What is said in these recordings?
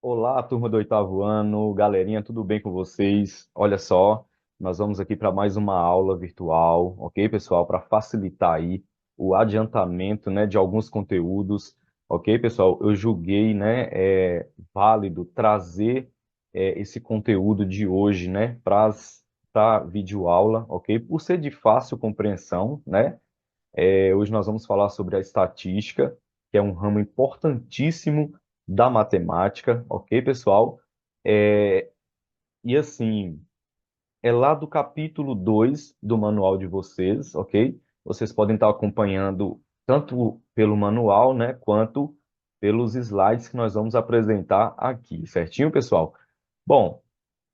Olá, turma do oitavo ano, galerinha, tudo bem com vocês? Olha só, nós vamos aqui para mais uma aula virtual, ok, pessoal? Para facilitar aí o adiantamento, né, de alguns conteúdos, ok, pessoal? Eu julguei, né, válido trazer esse conteúdo de hoje, né, para videoaula, ok? Por ser de fácil compreensão, né? Hoje nós vamos falar sobre a estatística, que é um ramo importantíssimo da matemática, ok, pessoal? É, e assim, é lá do capítulo 2 do manual de vocês, ok? Vocês podem estar acompanhando tanto pelo manual, né, quanto pelos slides que nós vamos apresentar aqui, certinho, pessoal? Bom,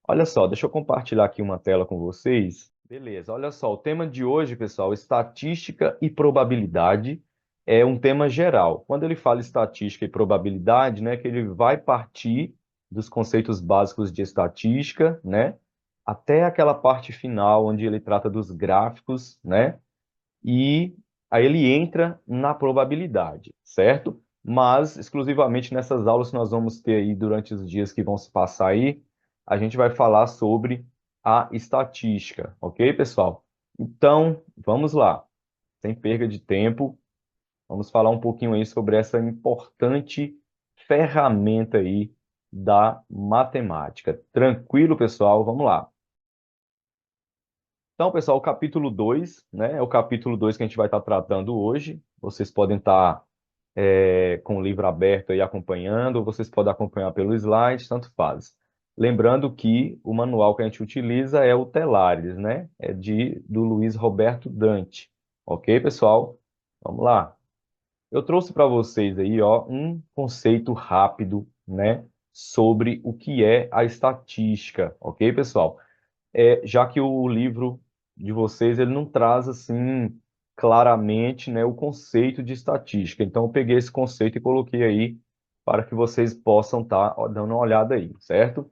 olha só, deixa eu compartilhar aqui uma tela com vocês. Beleza, olha só, o tema de hoje, pessoal, estatística e probabilidade é um tema geral. Quando ele fala estatística e probabilidade, né, que ele vai partir dos conceitos básicos de estatística, né, até aquela parte final onde ele trata dos gráficos, né, e aí ele entra na probabilidade, certo? Mas exclusivamente nessas aulas que nós vamos ter aí durante os dias que vão se passar aí, a gente vai falar sobre a estatística, ok, pessoal? Então, vamos lá, sem perda de tempo, vamos falar um pouquinho aí sobre essa importante ferramenta aí da matemática. Tranquilo, pessoal? Vamos lá. Então, pessoal, o capítulo 2, né, é o capítulo 2 que a gente vai estar tratando hoje. Vocês podem estar com o livro aberto aí acompanhando, ou vocês podem acompanhar pelo slide, tanto faz. Lembrando que o manual que a gente utiliza é o Telares, né? É do Luiz Roberto Dante. Ok, pessoal? Vamos lá. Eu trouxe para vocês aí, ó, um conceito rápido, né, sobre o que é a estatística, ok, pessoal? Já que o livro de vocês ele não traz assim claramente, né, o conceito de estatística. Então eu peguei esse conceito e coloquei aí para que vocês possam estar dando uma olhada aí, certo?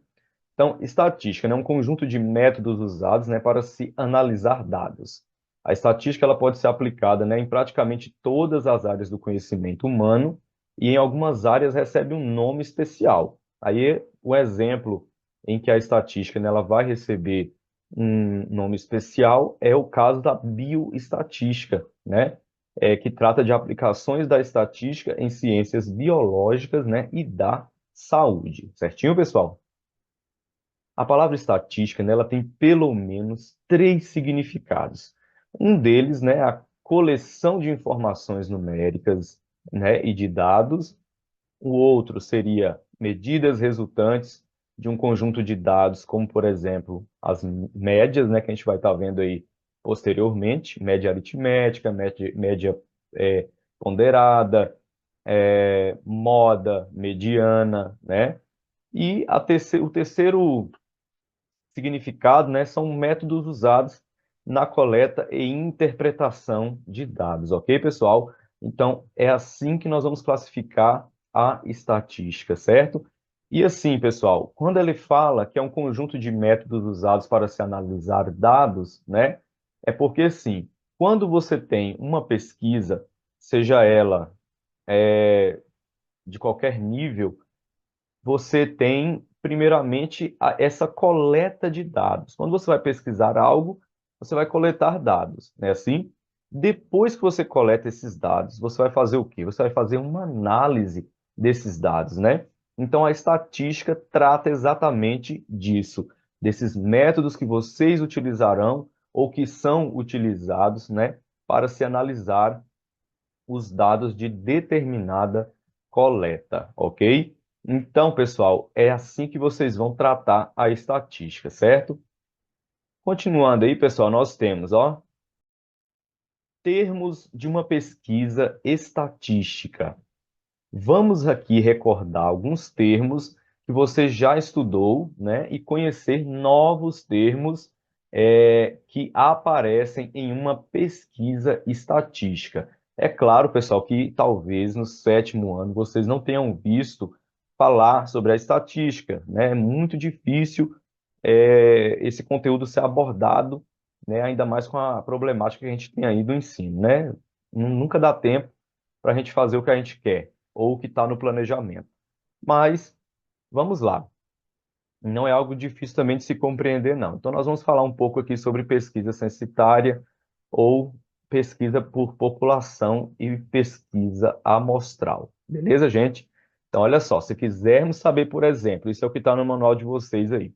Então, estatística, né, é um conjunto de métodos usados, né, para se analisar dados. A estatística ela pode ser aplicada, né, em praticamente todas as áreas do conhecimento humano e em algumas áreas recebe um nome especial. Aí, o exemplo em que a estatística, né, ela vai receber um nome especial é o caso da bioestatística, né, que trata de aplicações da estatística em ciências biológicas, né, e da saúde. Certinho, pessoal? A palavra estatística, né, ela tem pelo menos três significados. Um deles, né, é a coleção de informações numéricas, né, e de dados. O outro seria medidas resultantes de um conjunto de dados, como, por exemplo, as médias, né, que a gente vai estar vendo aí posteriormente, média aritmética, média ponderada, moda, mediana, né? E o terceiro significado, né, são métodos usados na coleta e interpretação de dados, ok, pessoal? Então, é assim que nós vamos classificar a estatística, certo? E assim, pessoal, quando ele fala que é um conjunto de métodos usados para se analisar dados, né, é porque, assim, quando você tem uma pesquisa, seja ela de qualquer nível, você tem, primeiramente, essa coleta de dados. Quando você vai pesquisar algo, você vai coletar dados, né? Assim, depois que você coleta esses dados, você vai fazer o quê? Você vai fazer uma análise desses dados, né? Então, a estatística trata exatamente disso, desses métodos que vocês utilizarão ou que são utilizados, né, para se analisar os dados de determinada coleta, ok? Então, pessoal, é assim que vocês vão tratar a estatística, certo? Continuando aí, pessoal, nós temos, ó, termos de uma pesquisa estatística. Vamos aqui recordar alguns termos que você já estudou, né, e conhecer novos termos que aparecem em uma pesquisa estatística. É claro, pessoal, que talvez no sétimo ano vocês não tenham visto falar sobre a estatística, né? É muito difícil esse conteúdo ser abordado, né, ainda mais com a problemática que a gente tem aí do ensino, né? Nunca dá tempo para a gente fazer o que a gente quer ou o que está no planejamento. Mas, Vamos lá. Não é algo difícil também de se compreender, não. Então, nós vamos falar um pouco aqui sobre pesquisa censitária ou pesquisa por população e pesquisa amostral. Beleza, gente? Então, olha só, se quisermos saber, por exemplo, isso é o que está no manual de vocês aí.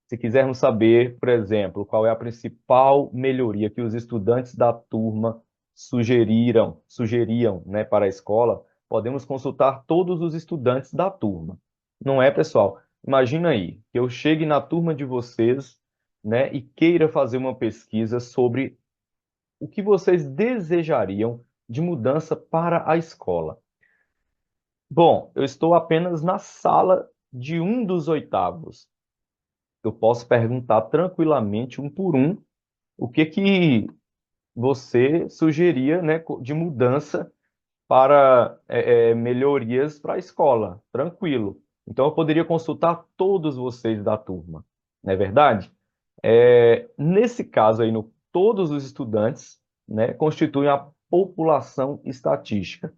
Se quisermos saber, por exemplo, qual é a principal melhoria que os estudantes da turma sugeriam, né, para a escola, podemos consultar todos os estudantes da turma. Não é, pessoal? Imagina aí que eu chegue na turma de vocês, né, e queira fazer uma pesquisa sobre o que vocês desejariam de mudança para a escola. Bom, eu estou apenas na sala de um dos oitavos. Eu posso perguntar tranquilamente, um por um, o que que você sugeria, né, de mudança para melhorias para a escola. Tranquilo. Então, eu poderia consultar todos vocês da turma, não é verdade? Nesse caso aí, todos os estudantes, né, constituem a população estatística,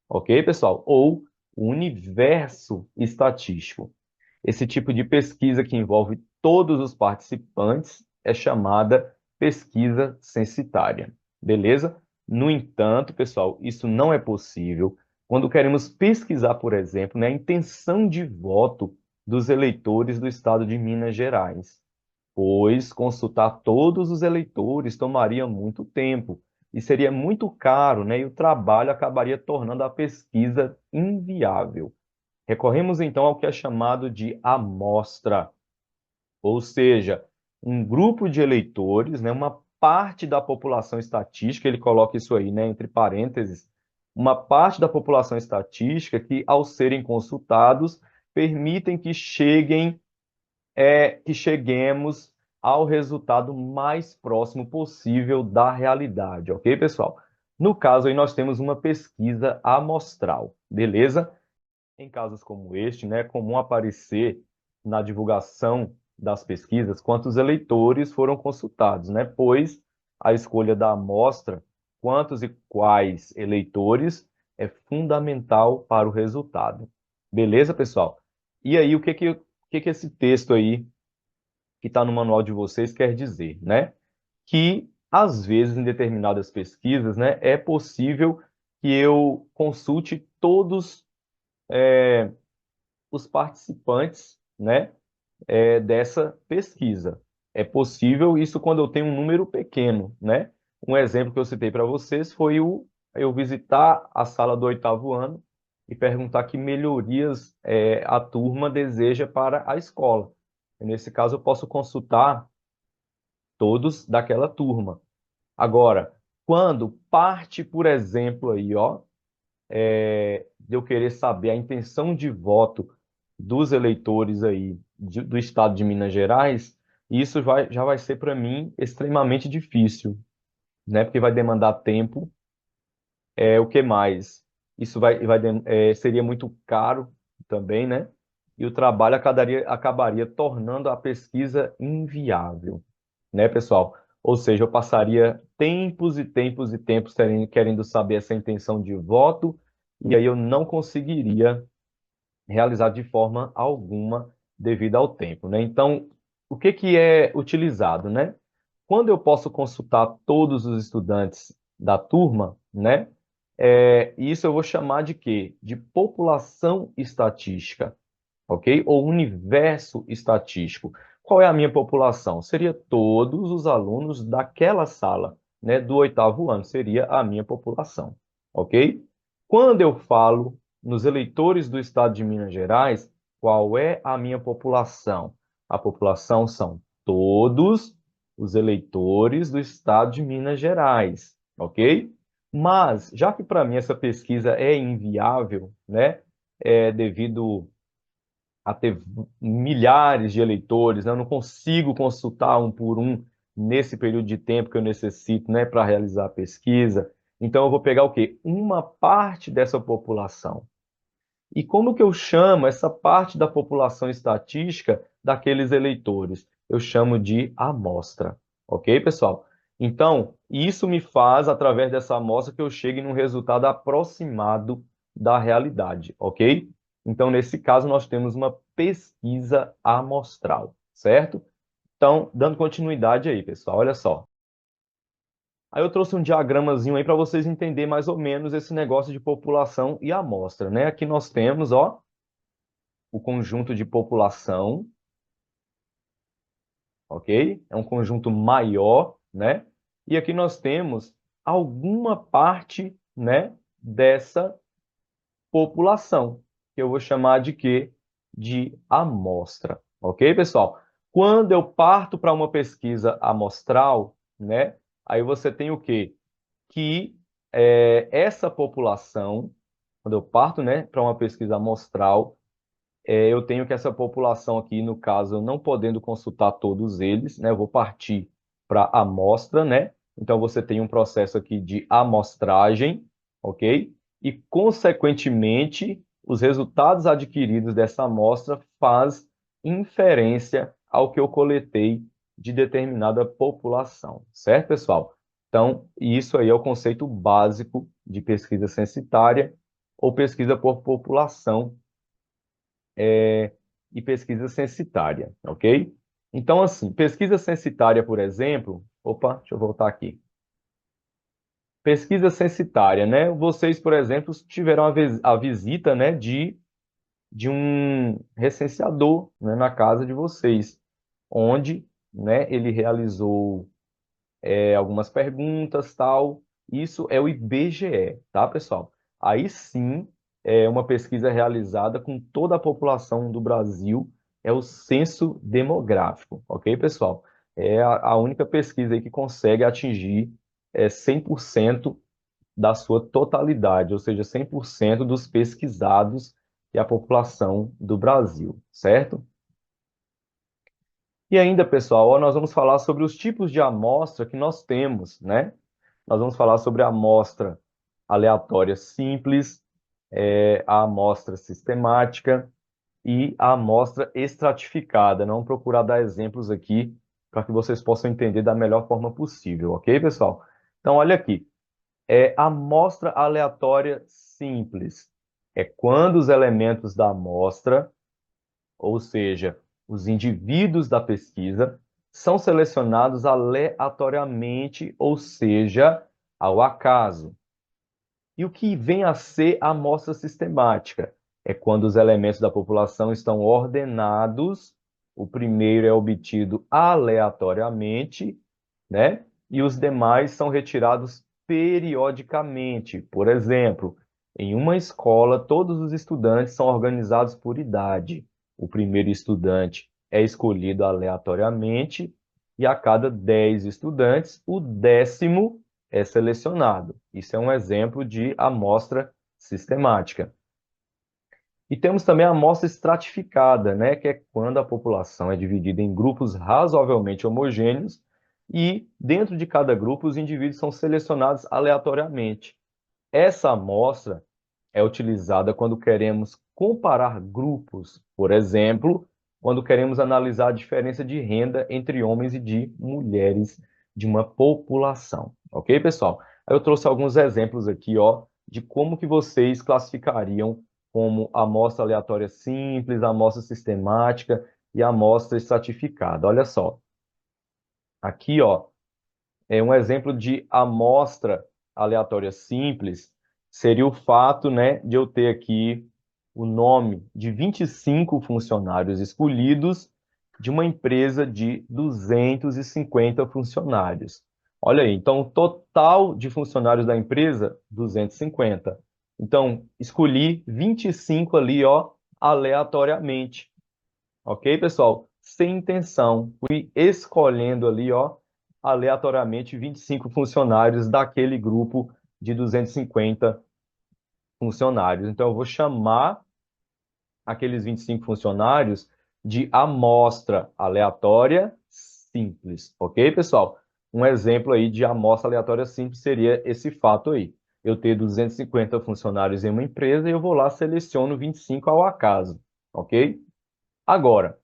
ok, pessoal? Ou o universo estatístico. Esse tipo de pesquisa que envolve todos os participantes é chamada pesquisa censitária, beleza? No entanto, pessoal, isso não é possível quando queremos pesquisar, por exemplo, né, a intenção de voto dos eleitores do estado de Minas Gerais, pois consultar todos os eleitores tomaria muito tempo e seria muito caro, né, e o trabalho acabaria tornando a pesquisa inviável. Recorremos então ao que é chamado de amostra, ou seja, um grupo de eleitores, né, uma parte da população estatística, ele coloca isso aí, né, entre parênteses, uma parte da população estatística que, ao serem consultados, permitem que cheguemos ao resultado mais próximo possível da realidade, ok, pessoal? No caso aí, nós temos uma pesquisa amostral, beleza? Em casos como este, né, é comum aparecer na divulgação das pesquisas quantos eleitores foram consultados, né, pois a escolha da amostra, quantos e quais eleitores, é fundamental para o resultado. Beleza, pessoal? E aí, o que que esse texto aí, que está no manual de vocês, quer dizer, né? Que, às vezes, em determinadas pesquisas, né, é possível que eu consulte todos os participantes, né, dessa pesquisa. É possível isso quando eu tenho um número pequeno, né? Um exemplo que eu citei para vocês foi eu visitar a sala do oitavo ano e perguntar que melhorias a turma deseja para a escola. Nesse caso, eu posso consultar todos daquela turma. Agora, quando parte, por exemplo, aí, ó, de eu querer saber a intenção de voto dos eleitores aí do estado de Minas Gerais, isso já vai ser para mim extremamente difícil, né? Porque vai demandar tempo. O que mais? Isso seria muito caro também, né? E o trabalho acabaria tornando a pesquisa inviável, né, pessoal? Ou seja, eu passaria tempos e tempos e tempos querendo saber essa intenção de voto, e aí eu não conseguiria realizar de forma alguma devido ao tempo, né? Então, o que que é utilizado, né? Quando eu posso consultar todos os estudantes da turma, né? Isso eu vou chamar de quê? De população estatística, ok? Ou universo estatístico. Qual é a minha população? Seria todos os alunos daquela sala, né? Do oitavo ano, seria a minha população, ok? Quando eu falo nos eleitores do estado de Minas Gerais, qual é a minha população? A população são todos os eleitores do estado de Minas Gerais, ok? Mas, já que para mim essa pesquisa é inviável, né, devido a ter milhares de eleitores, né, eu não consigo consultar um por um nesse período de tempo que eu necessito, né, para realizar a pesquisa, então eu vou pegar o quê? Uma parte dessa população. E como que eu chamo essa parte da população estatística daqueles eleitores? Eu chamo de amostra. Ok, pessoal? Então, isso me faz, através dessa amostra, que eu chegue num resultado aproximado da realidade. Ok? Então, nesse caso, nós temos uma pesquisa amostral, certo? Então, dando continuidade aí, pessoal, olha só. Aí eu trouxe um diagramazinho aí para vocês entenderem mais ou menos esse negócio de população e amostra, né? Aqui nós temos, ó, o conjunto de população, ok? É um conjunto maior, né? E aqui nós temos alguma parte, né, dessa população, que eu vou chamar de quê? De amostra, ok, pessoal? Quando eu parto para uma pesquisa amostral, né, aí você tem o quê? Que essa população, quando eu parto, né, para uma pesquisa amostral, eu tenho que essa população aqui, no caso, não podendo consultar todos eles, né, eu vou partir para a amostra, né? Então, você tem um processo aqui de amostragem, ok? E, consequentemente, os resultados adquiridos dessa amostra faz inferência ao que eu coletei de determinada população, certo, pessoal? Então, isso aí é o conceito básico de pesquisa censitária ou pesquisa por população e pesquisa censitária, ok? Então, assim, pesquisa censitária, por exemplo, opa, deixa eu voltar aqui. Pesquisa censitária, né? Vocês, por exemplo, tiveram a visita, né, de um recenseador, né, na casa de vocês, onde, né, ele realizou algumas perguntas, tal. Isso é o IBGE, tá, pessoal? Aí sim, é uma pesquisa realizada com toda a população do Brasil, é o censo demográfico, ok, pessoal? É a única pesquisa aí que consegue atingir 100% da sua totalidade, ou seja, 100% dos pesquisados e a população do Brasil, certo? E ainda, pessoal, ó, nós vamos falar sobre os tipos de amostra que nós temos, né? Nós vamos falar sobre a amostra aleatória simples, a amostra sistemática e a amostra estratificada. Não vou procurar dar exemplos aqui para que vocês possam entender da melhor forma possível, ok, pessoal? Então, olha aqui. A amostra aleatória simples é quando os elementos da amostra, ou seja, os indivíduos da pesquisa, são selecionados aleatoriamente, ou seja, ao acaso. E o que vem a ser a amostra sistemática? É quando os elementos da população estão ordenados, o primeiro é obtido aleatoriamente, né? E os demais são retirados periodicamente. Por exemplo, em uma escola, todos os estudantes são organizados por idade. O primeiro estudante é escolhido aleatoriamente e a cada 10 estudantes, o 10º é selecionado. Isso é um exemplo de amostra sistemática. E temos também a amostra estratificada, né, que é quando a população é dividida em grupos razoavelmente homogêneos e, dentro de cada grupo, os indivíduos são selecionados aleatoriamente. Essa amostra é utilizada quando queremos comparar grupos, por exemplo, quando queremos analisar a diferença de renda entre homens e de mulheres de uma população. Ok, pessoal? Aí eu trouxe alguns exemplos aqui, ó, de como que vocês classificariam como amostra aleatória simples, amostra sistemática e amostra estratificada. Olha só. Aqui, ó, é um exemplo de amostra aleatória simples seria o fato, né, de eu ter aqui o nome de 25 funcionários escolhidos de uma empresa de 250 funcionários. Olha aí, então o total de funcionários da empresa, 250. Então, escolhi 25 ali, ó, aleatoriamente. Ok, pessoal? Sem intenção. Fui escolhendo ali, ó, aleatoriamente 25 funcionários daquele grupo de 250 funcionários. Então, eu vou chamar aqueles 25 funcionários de amostra aleatória simples. Ok, pessoal? Um exemplo aí de amostra aleatória simples seria esse fato aí. Eu ter 250 funcionários em uma empresa e eu vou lá, seleciono 25 ao acaso. Ok? Agora,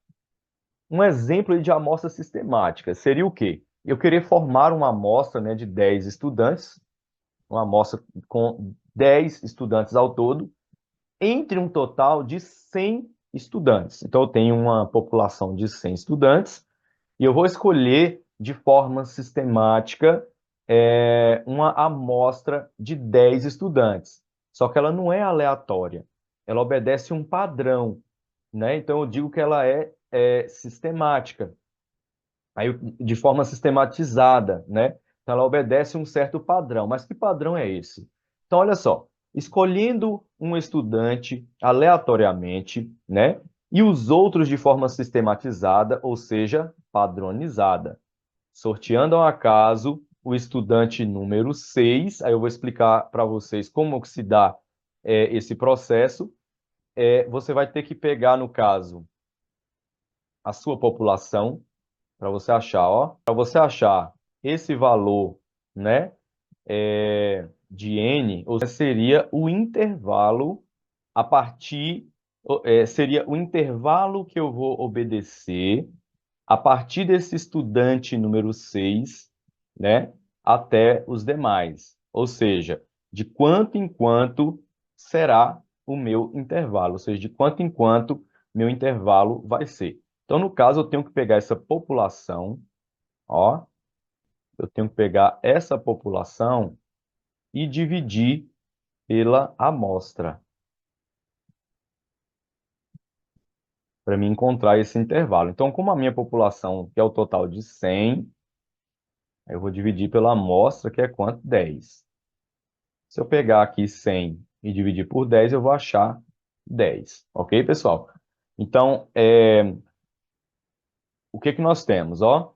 um exemplo de amostra sistemática seria o quê? Eu querer formar uma amostra, né, de 10 estudantes, uma amostra com 10 estudantes ao todo, entre um total de 100 estudantes. Então, eu tenho uma população de 100 estudantes e eu vou escolher de forma sistemática uma amostra de 10 estudantes. Só que ela não é aleatória, ela obedece um padrão, né? Então, eu digo que ela é sistemática, aí, de forma sistematizada, né? Então, ela obedece um certo padrão. Mas que padrão é esse? Então, olha só, escolhendo um estudante aleatoriamente, né? E os outros de forma sistematizada, ou seja, padronizada. Sorteando ao acaso o estudante número 6. Aí eu vou explicar para vocês como que se dá esse processo. Você vai ter que pegar, no caso, a sua população, para você achar, ó, para você achar esse valor, né, de n, ou seja, seria o intervalo a partir, seria o intervalo que eu vou obedecer a partir desse estudante número 6, né, até os demais. Ou seja, de quanto em quanto será o meu intervalo, ou seja, de quanto em quanto meu intervalo vai ser. Então, no caso, eu tenho que pegar essa população, ó, eu tenho que pegar essa população e dividir pela amostra, para me encontrar esse intervalo. Então, como a minha população, que é o total de 100, eu vou dividir pela amostra, que é quanto? 10. Se eu pegar aqui 100 e dividir por 10, eu vou achar 10. Ok, pessoal? Então, o que que nós temos? Ó,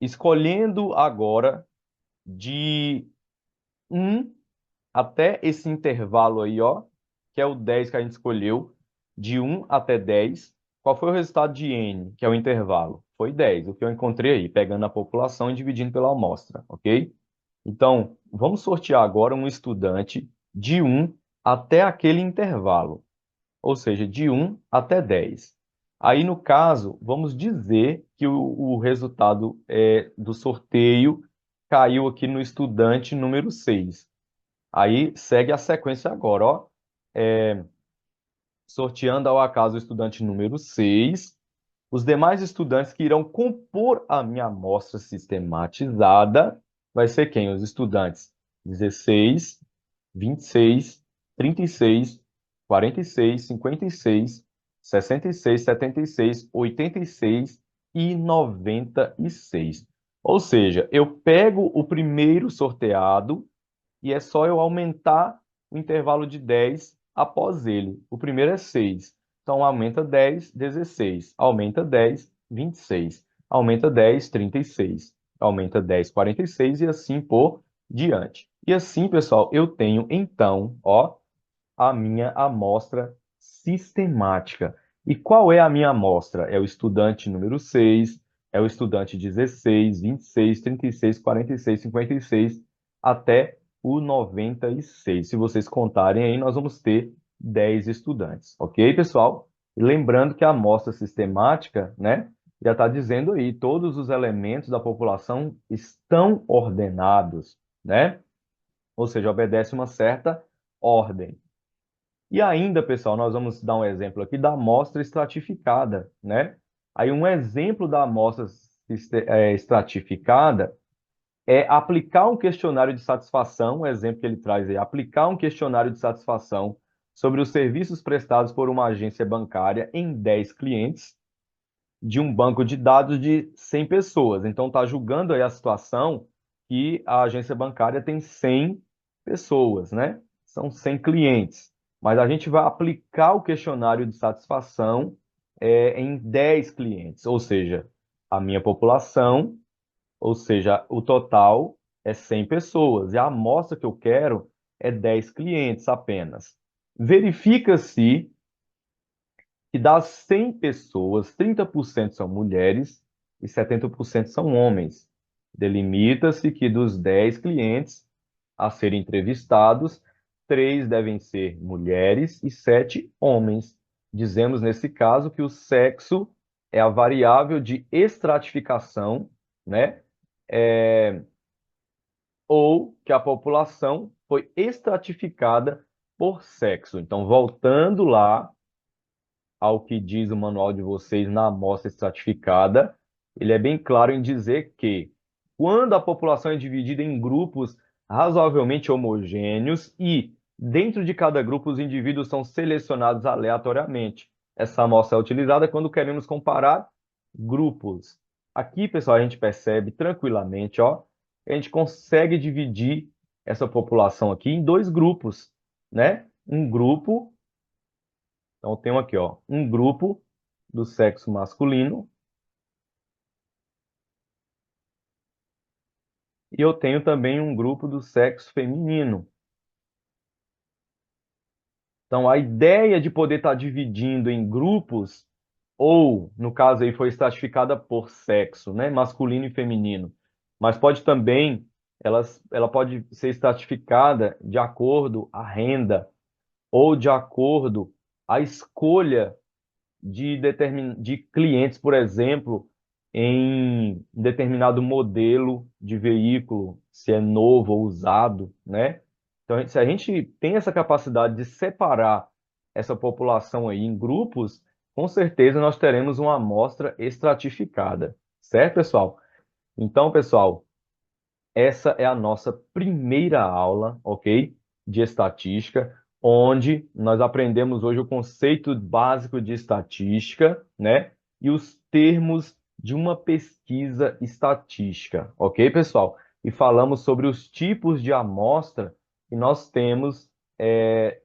escolhendo agora de 1 até esse intervalo aí, ó, que é o 10 que a gente escolheu, de 1 até 10, qual foi o resultado de n, que é o intervalo? Foi 10, o que eu encontrei aí, pegando a população e dividindo pela amostra, ok? Então, vamos sortear agora um estudante de 1 até aquele intervalo, ou seja, de 1 até 10. Aí, no caso, vamos dizer que o resultado do sorteio caiu aqui no estudante número 6. Aí segue a sequência agora, ó. Sorteando ao acaso o estudante número 6, os demais estudantes que irão compor a minha amostra sistematizada vai ser quem? Os estudantes 16, 26, 36, 46, 56, 66, 76, 86 e 96. Ou seja, eu pego o primeiro sorteado e é só eu aumentar o intervalo de 10 após ele. O primeiro é 6. Então, aumenta 10, 16. Aumenta 10, 26. Aumenta 10, 36. Aumenta 10, 46 e assim por diante. E assim, pessoal, eu tenho, então, ó, a minha amostra sistemática. E qual é a minha amostra? É o estudante número 6, é o estudante 16, 26, 36, 46, 56, até o 96. Se vocês contarem aí, nós vamos ter 10 estudantes. Ok, pessoal? E lembrando que a amostra sistemática, né, já está dizendo aí, todos os elementos da população estão ordenados, né? Ou seja, obedece uma certa ordem. E ainda, pessoal, nós vamos dar um exemplo aqui da amostra estratificada, né? Aí um exemplo da amostra estratificada é aplicar um questionário de satisfação, o exemplo que ele traz aí, aplicar um questionário de satisfação sobre os serviços prestados por uma agência bancária em 10 clientes de um banco de dados de 100 pessoas. Então, está julgando aí a situação que a agência bancária tem 100 pessoas, né? São 100 clientes. Mas a gente vai aplicar o questionário de satisfação em 10 clientes, ou seja, a minha população, ou seja, o total é 100 pessoas. E a amostra que eu quero é 10 clientes apenas. Verifica-se que das 100 pessoas, 30% são mulheres e 70% são homens. Delimita-se que dos 10 clientes a serem entrevistados, 3 devem ser mulheres e 7 homens. Dizemos nesse caso que o sexo é a variável de estratificação, né? Ou que a população foi estratificada por sexo. Então, voltando lá ao que diz o manual de vocês na amostra estratificada, ele é bem claro em dizer que quando a população é dividida em grupos razoavelmente homogêneos e dentro de cada grupo os indivíduos são selecionados aleatoriamente. Essa amostra é utilizada quando queremos comparar grupos. Aqui, pessoal, a gente percebe tranquilamente, ó, que a gente consegue dividir essa população aqui em dois grupos, né? Um grupo, então eu tenho aqui, ó, um grupo do sexo masculino e eu tenho também um grupo do sexo feminino. Então, a ideia de poder estar dividindo em grupos, ou, no caso aí, foi estratificada por sexo, né? Masculino e feminino. Mas pode também, ela pode ser estratificada de acordo à renda, ou de acordo à escolha de clientes, por exemplo, em determinado modelo de veículo, se é novo ou usado, né? Então, se a gente tem essa capacidade de separar essa população aí em grupos, com certeza nós teremos uma amostra estratificada, certo, pessoal? Então, pessoal, essa é a nossa primeira aula, ok? De estatística, onde nós aprendemos hoje o conceito básico de estatística, né? E os termos de uma pesquisa estatística, ok, pessoal? E falamos sobre os tipos de amostra que nós temos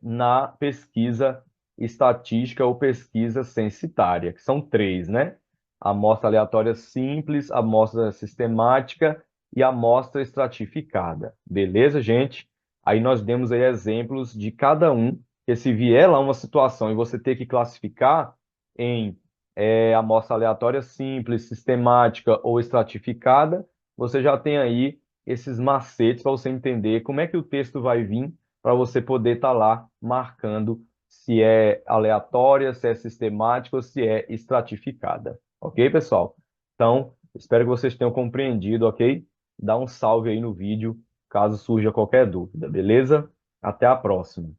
na pesquisa estatística ou pesquisa censitária, que são três, né? Amostra aleatória simples, amostra sistemática e amostra estratificada. Beleza, gente? Aí nós demos aí exemplos de cada um, que se vier lá uma situação e você ter que classificar em amostra aleatória simples, sistemática ou estratificada, você já tem aí esses macetes para você entender como é que o texto vai vir para você poder estar lá marcando se é aleatória, se é sistemática ou se é estratificada. Ok, pessoal? Então, espero que vocês tenham compreendido, ok? Dá um salve aí no vídeo, caso surja qualquer dúvida, beleza? Até a próxima.